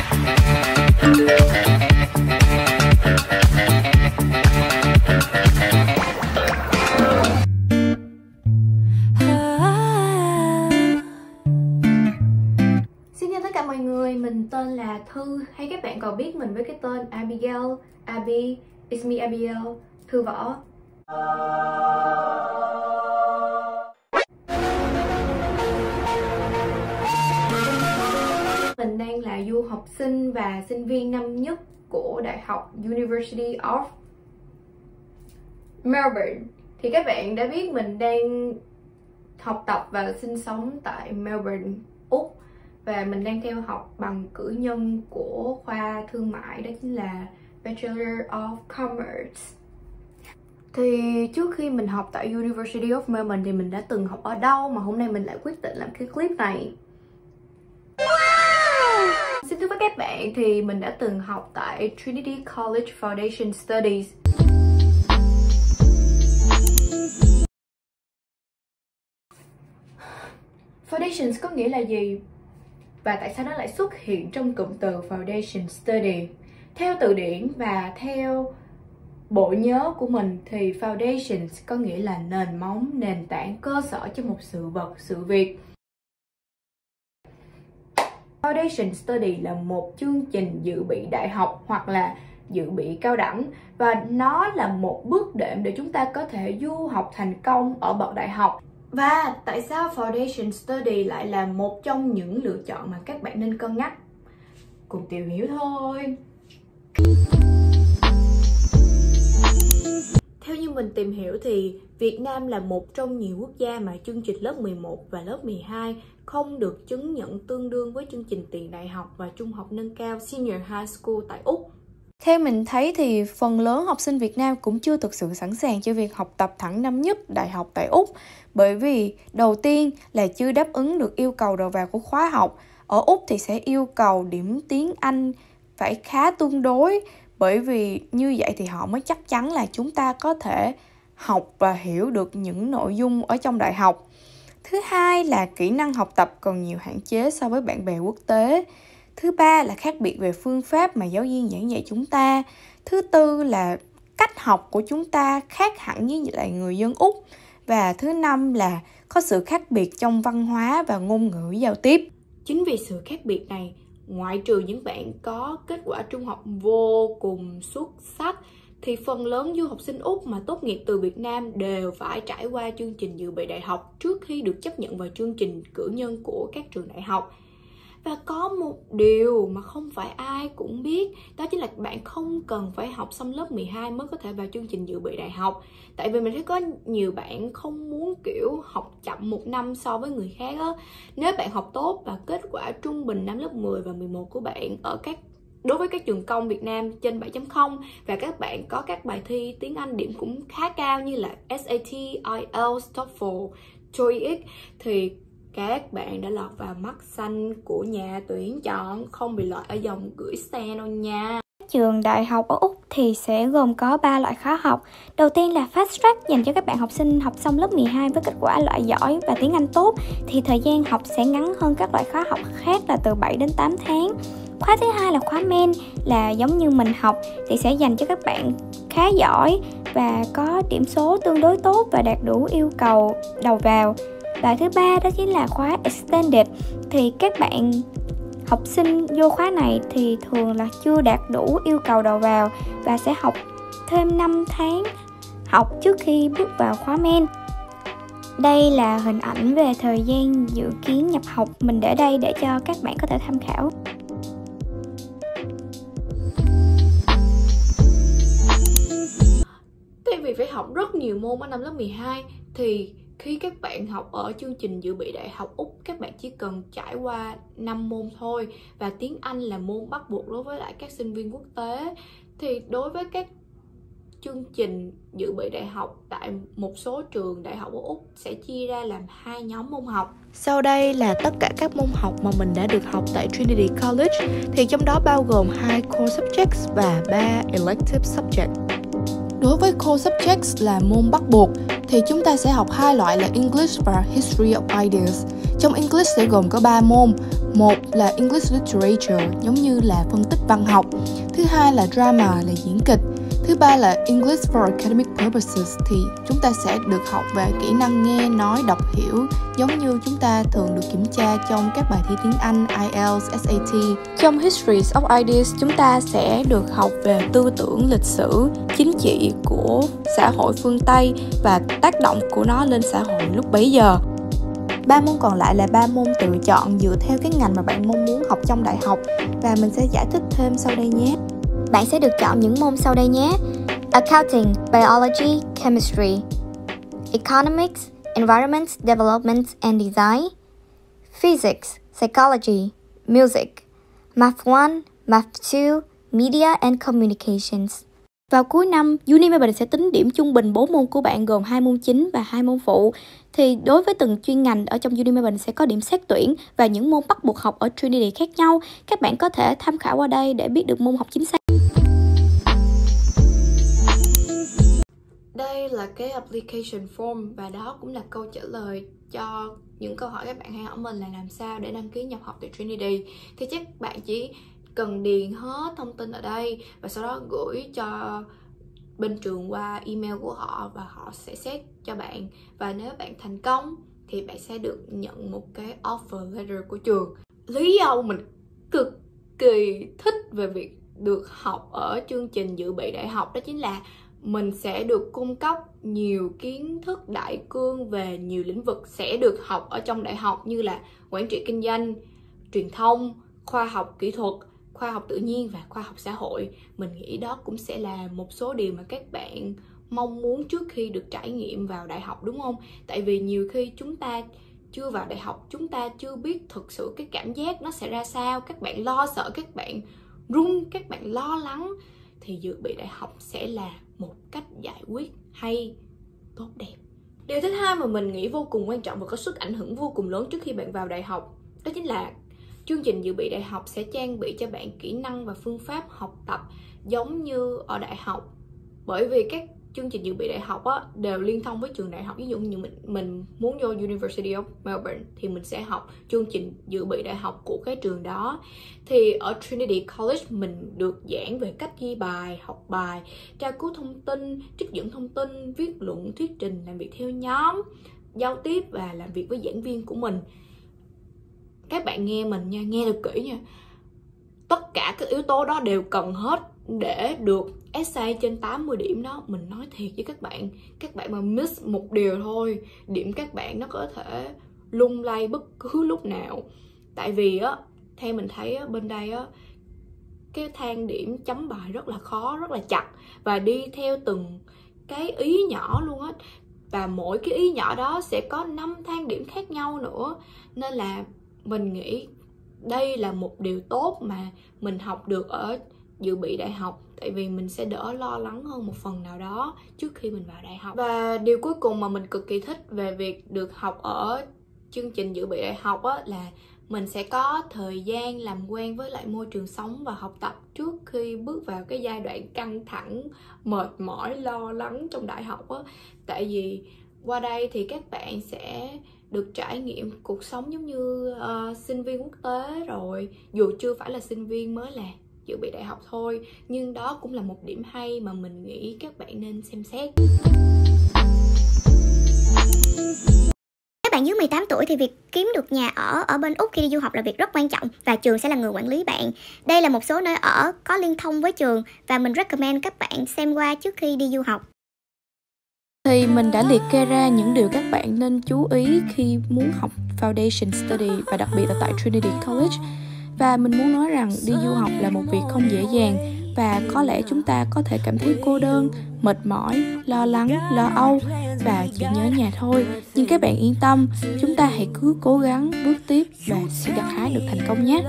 Xin chào tất cả mọi người, mình tên là Thư, hay các bạn còn biết mình với cái tên Abigail, Abby, it's me Abigail, Thư Võ. Mình đang là du học sinh và sinh viên năm nhất của Đại học University of Melbourne. Thì các bạn đã biết mình đang học tập và sinh sống tại Melbourne, Úc. Và mình đang theo học bằng cử nhân của khoa thương mại, đó chính là Bachelor of Commerce. Thì trước khi mình học tại University of Melbourne thì mình đã từng học ở đâu mà hôm nay mình lại quyết định làm cái clip này. Wow! Xin thưa với các bạn thì mình đã từng học tại Trinity College Foundation Studies. Foundations có nghĩa là gì? Và tại sao nó lại xuất hiện trong cụm từ Foundation Study? Theo từ điển và theo bộ nhớ của mình thì Foundations có nghĩa là nền móng, nền tảng, cơ sở cho một sự vật, sự việc. Foundation Study là một chương trình dự bị đại học hoặc là dự bị cao đẳng, và nó là một bước đệm để chúng ta có thể du học thành công ở bậc đại học. Và tại sao Foundation Study lại là một trong những lựa chọn mà các bạn nên cân nhắc? Cùng tìm hiểu thôi. Theo như mình tìm hiểu thì Việt Nam là một trong nhiều quốc gia mà chương trình lớp 11 và lớp 12 không được chứng nhận tương đương với chương trình tiền đại học và trung học nâng cao Senior High School tại Úc. Theo mình thấy thì phần lớn học sinh Việt Nam cũng chưa thực sự sẵn sàng cho việc học tập thẳng năm nhất đại học tại Úc. Bởi vì đầu tiên là chưa đáp ứng được yêu cầu đầu vào của khóa học. Ở Úc thì sẽ yêu cầu điểm tiếng Anh phải khá tương đối. Bởi vì như vậy thì họ mới chắc chắn là chúng ta có thể học và hiểu được những nội dung ở trong đại học. Thứ hai là kỹ năng học tập còn nhiều hạn chế so với bạn bè quốc tế. Thứ ba là khác biệt về phương pháp mà giáo viên giảng dạy chúng ta. Thứ tư là cách học của chúng ta khác hẳn với lại người dân Úc. Và thứ năm là có sự khác biệt trong văn hóa và ngôn ngữ giao tiếp. Chính vì sự khác biệt này, ngoại trừ những bạn có kết quả trung học vô cùng xuất sắc, thì phần lớn du học sinh Úc mà tốt nghiệp từ Việt Nam đều phải trải qua chương trình dự bị đại học trước khi được chấp nhận vào chương trình cử nhân của các trường đại học. Và có một điều mà không phải ai cũng biết, đó chính là bạn không cần phải học xong lớp 12 mới có thể vào chương trình dự bị đại học. Tại vì mình thấy có nhiều bạn không muốn kiểu học chậm 1 năm so với người khác á. Nếu bạn học tốt và kết quả trung bình năm lớp 10 và 11 của bạn đối với các trường công Việt Nam trên 7.0 và các bạn có các bài thi tiếng Anh điểm cũng khá cao như là SAT, IELTS, TOEFL, TOEIC thì các bạn đã lọt vào mắt xanh của nhà tuyển chọn, không bị loại ở dòng gửi xe đâu nha. Trường đại học ở Úc thì sẽ gồm có 3 loại khóa học. Đầu tiên là Fast Track dành cho các bạn học sinh học xong lớp 12 với kết quả loại giỏi và tiếng Anh tốt, thì thời gian học sẽ ngắn hơn các loại khóa học khác là từ 7 đến 8 tháng. Khóa thứ hai là khóa main, là giống như mình học thì sẽ dành cho các bạn khá giỏi và có điểm số tương đối tốt và đạt đủ yêu cầu đầu vào. Và thứ ba đó chính là khóa Extended, thì các bạn học sinh vô khóa này thì thường là chưa đạt đủ yêu cầu đầu vào và sẽ học thêm 5 tháng học trước khi bước vào khóa main. Đây là hình ảnh về thời gian dự kiến nhập học, mình để đây để cho các bạn có thể tham khảo. Thay vì phải học rất nhiều môn ở năm lớp 12 thì khi các bạn học ở chương trình dự bị đại học Úc, các bạn chỉ cần trải qua 5 môn thôi. Và tiếng Anh là môn bắt buộc đối với lại các sinh viên quốc tế. Thì đối với các chương trình dự bị đại học tại một số trường đại học ở Úc sẽ chia ra làm 2 nhóm môn học. Sau đây là tất cả các môn học mà mình đã được học tại Trinity College, thì trong đó bao gồm 2 core subjects và 3 elective subjects. Đối với core subjects là môn bắt buộc thì chúng ta sẽ học 2 loại là English và History of Ideas. Trong English sẽ gồm có 3 môn. Một là English Literature, giống như là phân tích văn học. Thứ hai là Drama, là diễn kịch. Thứ ba là English for Academic Purposes, thì chúng ta sẽ được học về kỹ năng nghe, nói, đọc, hiểu, giống như chúng ta thường được kiểm tra trong các bài thi tiếng Anh, IELTS, SAT. Trong Histories of Ideas, chúng ta sẽ được học về tư tưởng, lịch sử, chính trị của xã hội phương Tây và tác động của nó lên xã hội lúc bấy giờ. 3 môn còn lại là 3 môn tự chọn dựa theo cái ngành mà bạn mong muốn học trong đại học, và mình sẽ giải thích thêm sau đây nhé. Bạn sẽ được chọn những môn sau đây nhé: Accounting, Biology, Chemistry, Economics, Environment, Development and Design, Physics, Psychology, Music, Math 1, Math 2, Media and Communications. Vào cuối năm, Uni sẽ tính điểm trung bình 4 môn của bạn gồm 2 môn chính và 2 môn phụ. Thì đối với từng chuyên ngành ở trong Uni sẽ có điểm xét tuyển và những môn bắt buộc học ở Trinity khác nhau. Các bạn có thể tham khảo qua đây để biết được môn học chính xác. Đây là cái application form và đó cũng là câu trả lời cho những câu hỏi các bạn hay hỏi mình là làm sao để đăng ký nhập học tại Trinity. Thì chắc bạn chỉ cần điền hết thông tin ở đây và sau đó gửi cho bên trường qua email của họ và họ sẽ xét cho bạn. Và nếu bạn thành công thì bạn sẽ được nhận một cái offer letter của trường. Lý do mình cực kỳ thích về việc được học ở chương trình dự bị đại học đó chính là mình sẽ được cung cấp nhiều kiến thức đại cương về nhiều lĩnh vực sẽ được học ở trong đại học, như là quản trị kinh doanh, truyền thông, khoa học kỹ thuật, khoa học tự nhiên và khoa học xã hội. Mình nghĩ đó cũng sẽ là một số điều mà các bạn mong muốn trước khi được trải nghiệm vào đại học, đúng không? Tại vì nhiều khi chúng ta chưa vào đại học, chúng ta chưa biết thực sự cái cảm giác nó sẽ ra sao. Các bạn lo sợ, các bạn run, các bạn lo lắng. Thì dự bị đại học sẽ là một cách giải quyết hay, tốt đẹp. Điều thứ hai mà mình nghĩ vô cùng quan trọng và có sức ảnh hưởng vô cùng lớn trước khi bạn vào đại học, đó chính là chương trình dự bị đại học sẽ trang bị cho bạn kỹ năng và phương pháp học tập giống như ở đại học. Bởi vì các chương trình dự bị đại học á, đều liên thông với trường đại học. Ví dụ như mình muốn vô University of Melbourne thì mình sẽ học chương trình dự bị đại học của cái trường đó. Thì ở Trinity College mình được giảng về cách ghi bài, học bài, tra cứu thông tin, trích dẫn thông tin, viết luận, thuyết trình, làm việc theo nhóm, giao tiếp và làm việc với giảng viên của mình. Các bạn nghe mình nha, nghe được kỹ nha. Tất cả các yếu tố đó đều cần hết để được essay trên 80 điểm đó. Mình nói thiệt với các bạn mà miss một điều thôi, điểm các bạn nó có thể lung lay bất cứ lúc nào. Tại vì á, theo mình thấy á, bên đây á, cái thang điểm chấm bài rất là khó, rất là chặt và đi theo từng cái ý nhỏ luôn á. Và mỗi cái ý nhỏ đó sẽ có 5 thang điểm khác nhau nữa. Nên là mình nghĩ đây là một điều tốt mà mình học được ở dự bị đại học. Tại vì mình sẽ đỡ lo lắng hơn một phần nào đó trước khi mình vào đại học. Và điều cuối cùng mà mình cực kỳ thích về việc được học ở chương trình dự bị đại học á, là mình sẽ có thời gian làm quen với lại môi trường sống và học tập trước khi bước vào cái giai đoạn căng thẳng, mệt mỏi, lo lắng trong đại học á. Tại vì qua đây thì các bạn sẽ được trải nghiệm cuộc sống giống như sinh viên quốc tế rồi. Dù chưa phải là sinh viên, mới là dự bị đại học thôi, nhưng đó cũng là một điểm hay mà mình nghĩ các bạn nên xem xét. Các bạn dưới 18 tuổi thì việc kiếm được nhà ở bên Úc khi đi du học là việc rất quan trọng và trường sẽ là người quản lý bạn. Đây là một số nơi ở có liên thông với trường và mình recommend các bạn xem qua trước khi đi du học. Thì mình đã liệt kê ra những điều các bạn nên chú ý khi muốn học Foundation Study và đặc biệt là tại Trinity College. Và mình muốn nói rằng đi du học là một việc không dễ dàng và có lẽ chúng ta có thể cảm thấy cô đơn, mệt mỏi, lo lắng, lo âu và chỉ nhớ nhà thôi. Nhưng các bạn yên tâm, chúng ta hãy cứ cố gắng bước tiếp và sẽ gặt hái được thành công nhé.